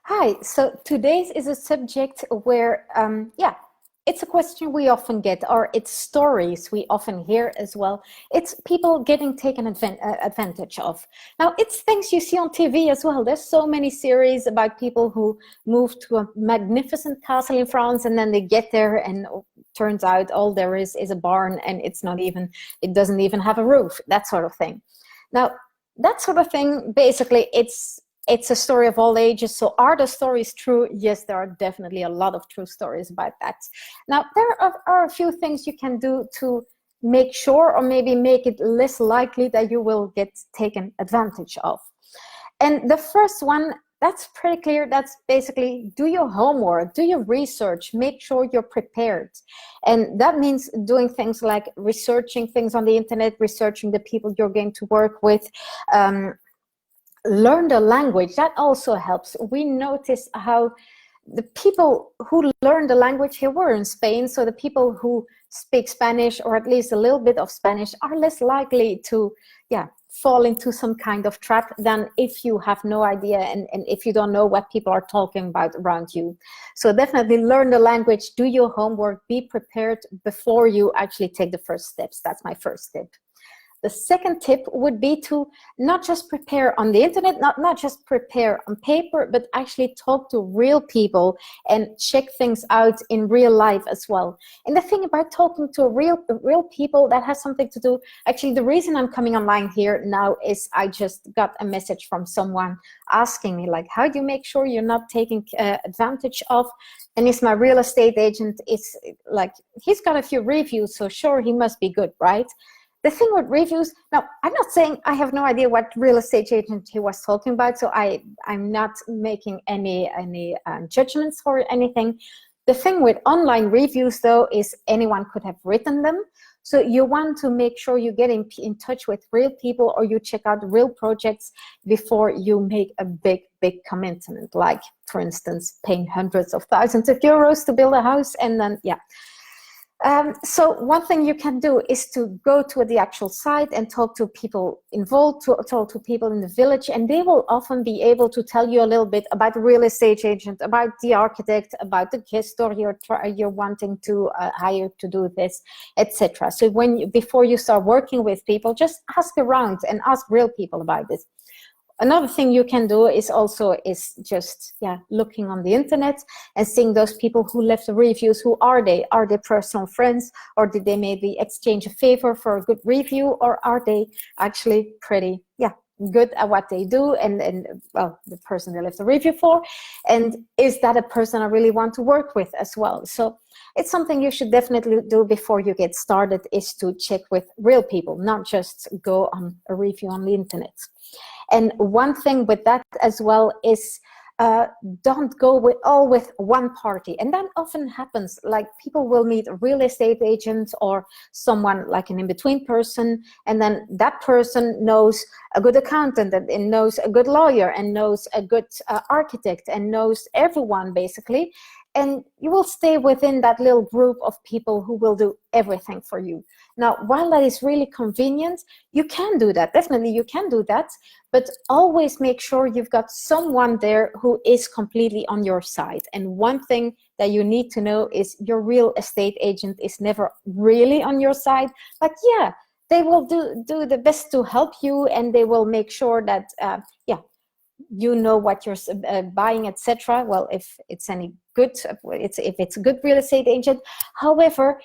Hi, so today's is a subject where, yeah, it's a question we often get, or it's stories we often hear as well. It's people getting taken advantage of. Now, it's things you see on TV as well. There's so many series about people who move to a magnificent castle in France and then they get there and turns out all there is a barn and it doesn't even have a roof, that sort of thing. Now, that sort of thing, basically, it's a story of all ages. So are the stories true? Yes, there are definitely a lot of true stories about that. Now, there are a few things you can do to make sure, or maybe make it less likely that you will get taken advantage of. And the first one, that's pretty clear. That's basically, do your homework, do your research, make sure you're prepared. And that means doing things like researching things on the internet, researching the people you're going to work with, learn the language. That also helps. We notice how the people who learn the language, here we're in Spain, so the people who speak Spanish, or at least a little bit of Spanish, are less likely to fall into some kind of trap than if you have no idea and if you don't know what people are talking about around you. So definitely learn the language, do your homework, be prepared before you actually take the first steps. That's my first tip. The second tip would be to not just prepare on the internet, not just prepare on paper, but actually talk to real people and check things out in real life as well. And the thing about talking to real people, that has something to do, actually the reason I'm coming online here now is I just got a message from someone asking me, like, how do you make sure you're not taking advantage of? And it's my real estate agent. It's like, he's got a few reviews, so sure, he must be good, right? The thing with reviews, now, I'm not saying, I have no idea what real estate agent he was talking about, so I'm not making any judgments or anything. The thing with online reviews, though, is anyone could have written them. So you want to make sure you get in touch with real people, or you check out real projects before you make a big commitment, like, for instance, paying hundreds of thousands of euros to build a house, and then, yeah. So one thing you can do is to go to the actual site and talk to people involved, talk to people in the village, and they will often be able to tell you a little bit about the real estate agent, about the architect, about the gestor you're wanting to hire to do this, etc. So before you start working with people, just ask around and ask real people about this. Another thing you can do is just looking on the internet and seeing those people who left the reviews. Who are they? Are they personal friends, or did they maybe exchange a favor for a good review, or are they actually pretty good at what they do, and well, the person they left the review for, and is that a person I really want to work with as well? So it's something you should definitely do before you get started, is to check with real people, not just go on a review on the internet. And one thing with that as well is don't go with one party. And that often happens. Like, people will meet a real estate agent or someone like an in-between person, and then that person knows a good accountant, and knows a good lawyer, and knows a good architect, and knows everyone basically. And you will stay within that little group of people who will do everything for you. Now, while that is really convenient, you can do that. Definitely, you can do that. But always make sure you've got someone there who is completely on your side. And one thing that you need to know is your real estate agent is never really on your side. But yeah, they will do the best to help you, and they will make sure that, you know what you're buying, etc. Well, if it's any good, if it's a good real estate agent. However,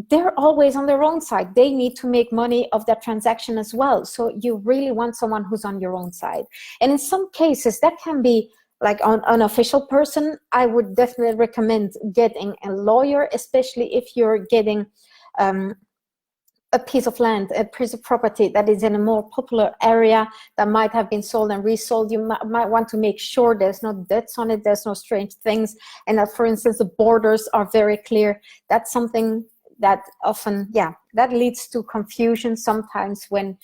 they're always on their own side. They need to make money of that transaction as well. So you really want someone who's on your own side. And in some cases, that can be like an unofficial person. I would definitely recommend getting a lawyer, especially if you're getting a piece of land, a piece of property that is in a more popular area that might have been sold and resold. You might want to make sure there's no debts on it, there's no strange things, and that, for instance, the borders are very clear. That's something that often, that leads to confusion sometimes when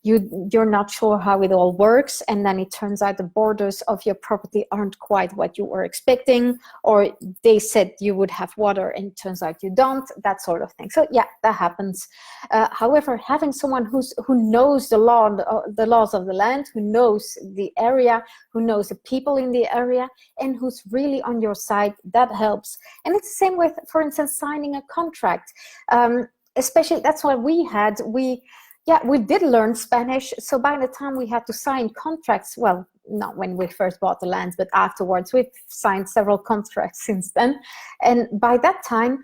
you're not sure how it all works, and then it turns out the borders of your property aren't quite what you were expecting, or they said you would have water and it turns out you don't, that sort of thing. So yeah, that happens. However, having someone who knows the laws of the land, who knows the area, who knows the people in the area, and who's really on your side, that helps. And it's the same with, for instance, signing a contract. Especially, that's what we had. We did learn Spanish, so by the time we had to sign contracts, well, not when we first bought the land, but afterwards, we've signed several contracts since then. And by that time,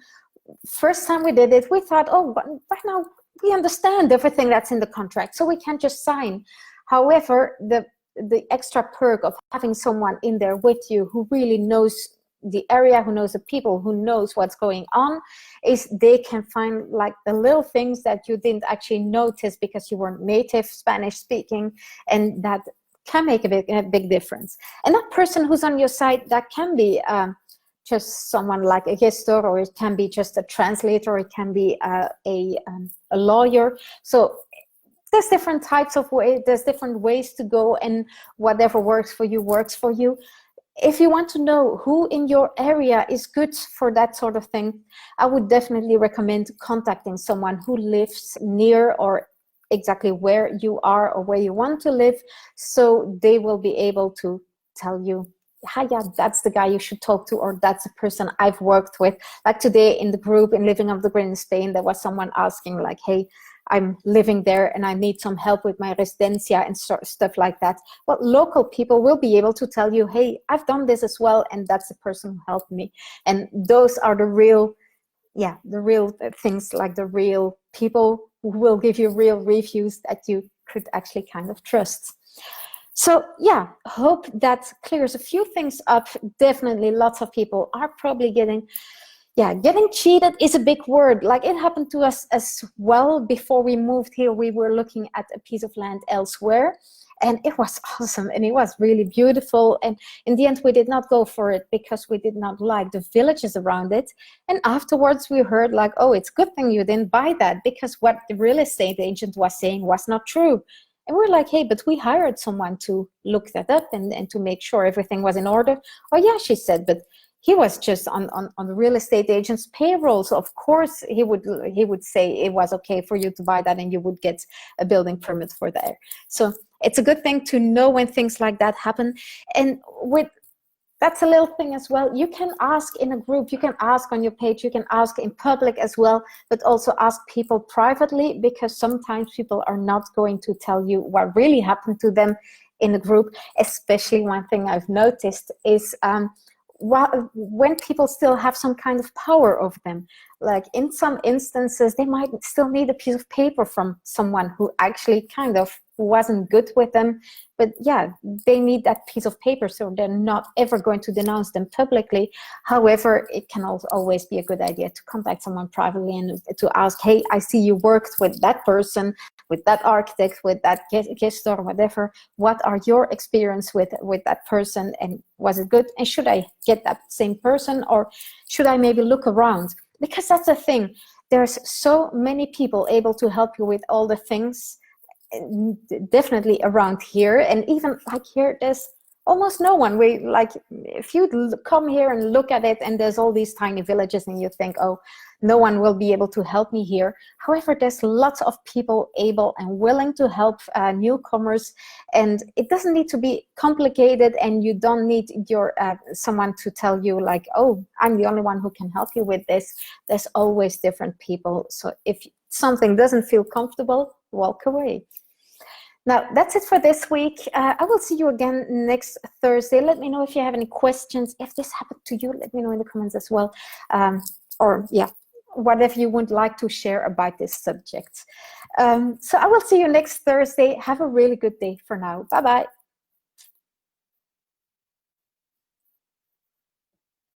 first time we did it, we thought, oh, but right now we understand everything that's in the contract, so we can just sign. However, the extra perk of having someone in there with you who really knows the area, who knows the people, who knows what's going on, is they can find like the little things that you didn't actually notice because you weren't native Spanish speaking, and that can make a big difference. And that person who's on your side, that can be just someone like a gestor, or it can be just a translator, or it can be a lawyer. So there's different types of ways, there's different ways to go, and whatever works for you works for you. If you want to know who in your area is good for that sort of thing, I would definitely recommend contacting someone who lives near or exactly where you are or where you want to live, so they will be able to tell you, hi, yeah, that's the guy you should talk to, or that's the person I've worked with. Like today in the group in Living Off the Grid in Spain, there was someone asking like, hey, I'm living there and I need some help with my residencia and stuff like that. Well, local people will be able to tell you, hey, I've done this as well, and that's the person who helped me. And those are the real things, like the real people who will give you real reviews that you could actually kind of trust. So yeah, hope that clears a few things up. Definitely lots of people are probably getting cheated is a big word. Like, it happened to us as well. Before we moved here, we were looking at a piece of land elsewhere, and it was awesome and it was really beautiful. And in the end, we did not go for it because we did not like the villages around it. And afterwards we heard like, oh, it's a good thing you didn't buy that, because what the real estate agent was saying was not true. And we're like, hey, but we hired someone to look that up and to make sure everything was in order. Oh yeah, she said, but he was just on the real estate agent's payroll, so of course he would say it was okay for you to buy that and you would get a building permit for that. So it's a good thing to know when things like that happen. And that's a little thing as well. You can ask in a group, you can ask on your page, you can ask in public as well, but also ask people privately, because sometimes people are not going to tell you what really happened to them in a group. Especially one thing I've noticed is when people still have some kind of power over them. Like in some instances, they might still need a piece of paper from someone who actually kind of wasn't good with them. But yeah, they need that piece of paper, so they're not ever going to denounce them publicly. However, it can also always be a good idea to contact someone privately and to ask, hey, I see you worked with that person, with that architect, with that guest or whatever. What are your experience with that person, and was it good? And should I get that same person, or should I maybe look around? Because that's the thing. There's so many people able to help you with all the things, definitely around here. And even like here, there's almost no one. If you come here and look at it, and there's all these tiny villages, and you think, oh, no one will be able to help me here. However, there's lots of people able and willing to help newcomers, and it doesn't need to be complicated, and you don't need someone to tell you like, oh, I'm the only one who can help you with this. There's always different people. So if something doesn't feel comfortable, walk away. Now, that's it for this week. I will see you again next Thursday. Let me know if you have any questions. If this happened to you, let me know in the comments as well. Or yeah, whatever you would like to share about this subject. So I will see you next Thursday. Have a really good day for now. Bye-bye.